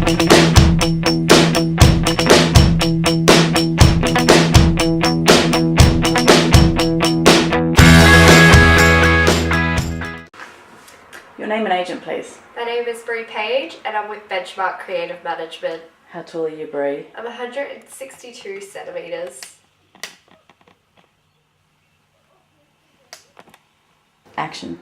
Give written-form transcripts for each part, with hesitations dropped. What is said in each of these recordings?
Your name and agent, please. My name is Bree and I'm with Benchmark Creative Management. How tall are you, Bree? I'm 162 centimetres. Action.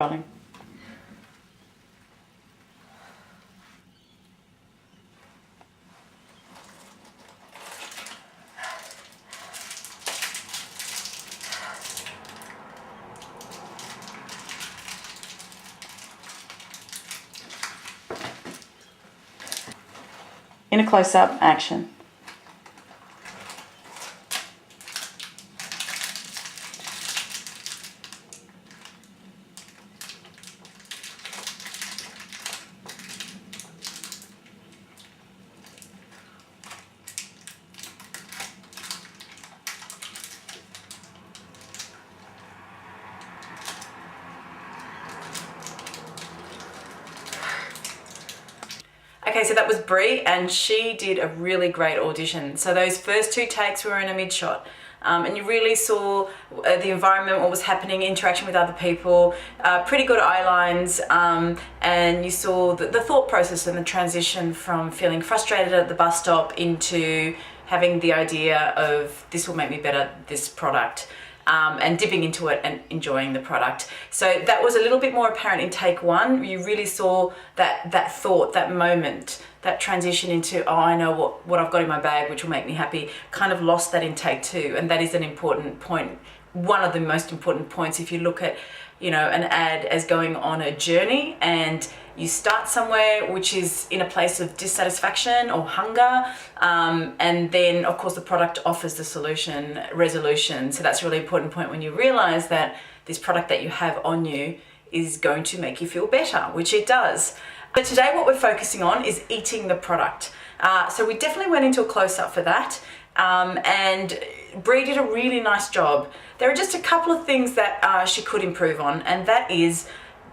Rolling. In a close-up, action. Okay, so that was Bree, and she did a really great audition. So those first 2 takes were in a mid-shot. And you really saw the environment, what was happening, interaction with other people, pretty good eye lines, and you saw the thought process and the transition from feeling frustrated at the bus stop into having the idea of this will make me better, this product. And dipping into it and enjoying the product. So that was a little bit more apparent in take 1. You really saw that thought, that moment, that transition into, oh, I know what I've got in my bag, which will make me happy. Kind of lost that in take 2, and that is an important point. One of the most important points if you look at, you know, an ad as going on a journey, and you start somewhere which is in a place of dissatisfaction or hunger, and then of course the product offers the solution, resolution. So that's a really important point when you realize that this product that you have on you is going to make you feel better, which it does. But today what we're focusing on is eating the product. So we definitely went into a close-up for that, and Bree did a really nice job. There are just a couple of things that she could improve on, and that is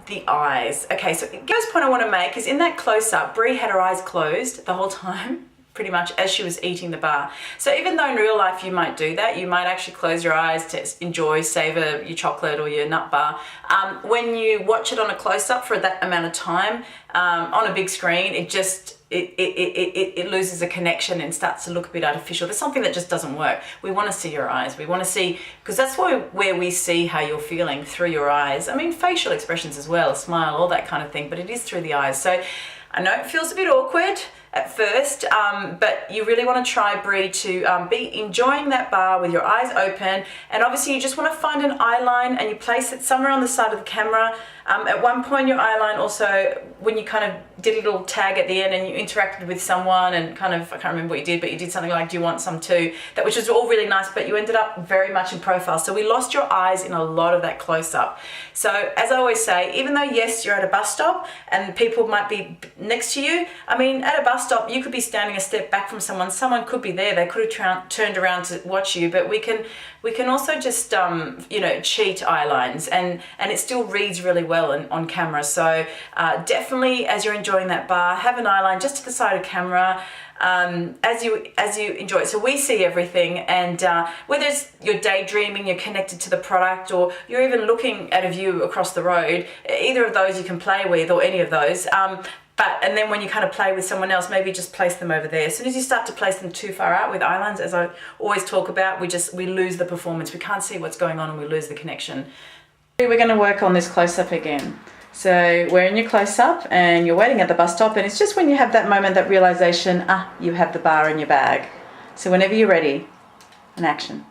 the eyes. Okay, so the first point I want to make is in that close-up, Bree had her eyes closed the whole time, pretty much, as she was eating the bar. So even though in real life you might do that, you might actually close your eyes to enjoy, savor your chocolate or your nut bar. When you watch it on a close-up for that amount of time on a big screen, it loses a connection and starts to look a bit artificial. There's something that just doesn't work. We want to see your eyes. We want to see, because that's where we see how you're feeling, through your eyes. I mean, facial expressions as well, smile, all that kind of thing, but it is through the eyes. So I know it feels a bit awkward at first, but you really want to try, Bree, to be enjoying that bar with your eyes open. And obviously you just want to find an eye line and you place it somewhere on the side of the camera. At one point your eye line also, when you kind of did a little tag at the end and you interacted with someone and kind of, I can't remember what you did, but you did something like, do you want some too? That, which was all really nice, but you ended up very much in profile. So we lost your eyes in a lot of that close-up. So as I always say, even though yes, you're at a bus stop and people might be next to you, I mean, at a bus stop, you could be standing a step back from someone could be there, they could have turned around to watch you, but we can also just, you know, cheat eye lines, and it still reads really well on camera. So definitely, as you're enjoying that bar, have an eye line just to the side of camera as you enjoy it. So we see everything, and whether it's you're daydreaming, you're connected to the product, or you're even looking at a view across the road, either of those you can play with, or any of those. And then when you kind of play with someone else, maybe just place them over there. As soon as you start to place them too far out with eye lines, as I always talk about, we lose the performance. We can't see what's going on and we lose the connection. We're going to work on this close-up again. So we're in your close-up and you're waiting at the bus stop, and it's just when you have that moment, that realization, you have the bar in your bag. So whenever you're ready, an action.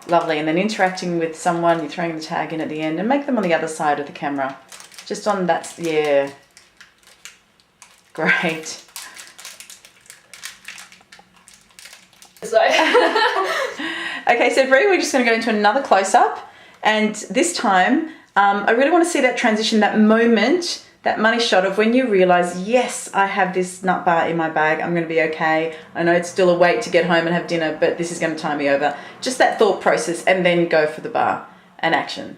Lovely, and then interacting with someone, you're throwing the tag in at the end, and make them on the other side of the camera. Just on that, yeah. Great. So Okay, so Bree, we're just going to go into another close-up, and this time I really want to see that transition, that moment, that money shot of when you realise, yes, I have this nut bar in my bag, I'm going to be okay. I know it's still a wait to get home and have dinner, but this is going to tie me over. Just that thought process, and then go for the bar and action.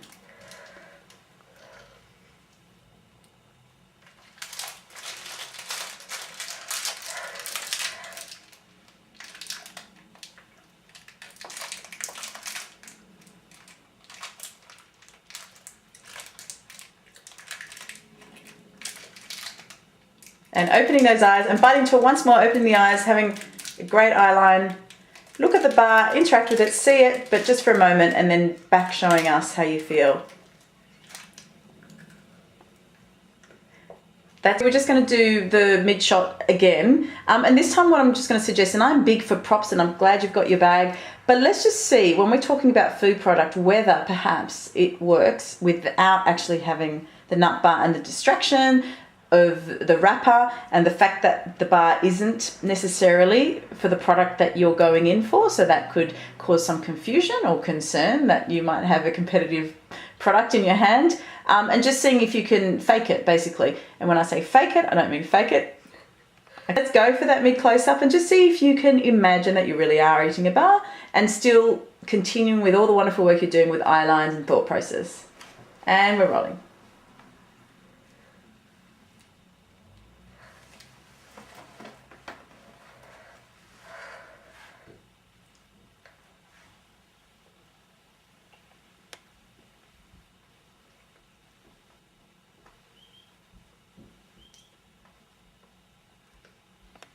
And opening those eyes and biting to it once more, opening the eyes, having a great eye line. Look at the bar, interact with it, see it, but just for a moment, and then back showing us how you feel. We're just going to do the mid shot again. And this time what I'm just going to suggest, and I'm big for props and I'm glad you've got your bag, but let's just see, when we're talking about food product, whether perhaps it works without actually having the nut bar and the distraction of the wrapper and the fact that the bar isn't necessarily for the product that you're going in for, so that could cause some confusion or concern that you might have a competitive product in your hand, and just seeing if you can fake it, basically. And when I say fake it, I don't mean fake it. Let's go for that mid close-up and just see if you can imagine that you really are eating a bar and still continuing with all the wonderful work you're doing with eye lines and thought process. And we're rolling.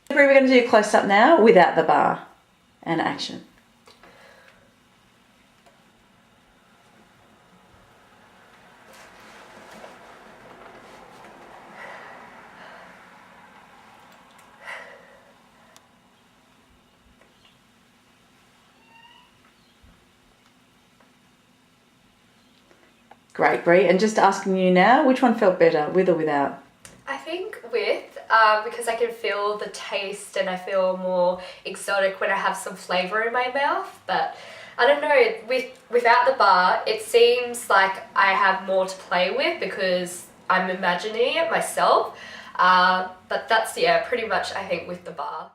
We're going to do a close-up now without the bar and action. Great, Bree. And just asking you now, which one felt better, with or without? I think with, because I can feel the taste and I feel more exotic when I have some flavour in my mouth. But I don't know, without the bar, it seems like I have more to play with because I'm imagining it myself. But that's, yeah, pretty much I think with the bar.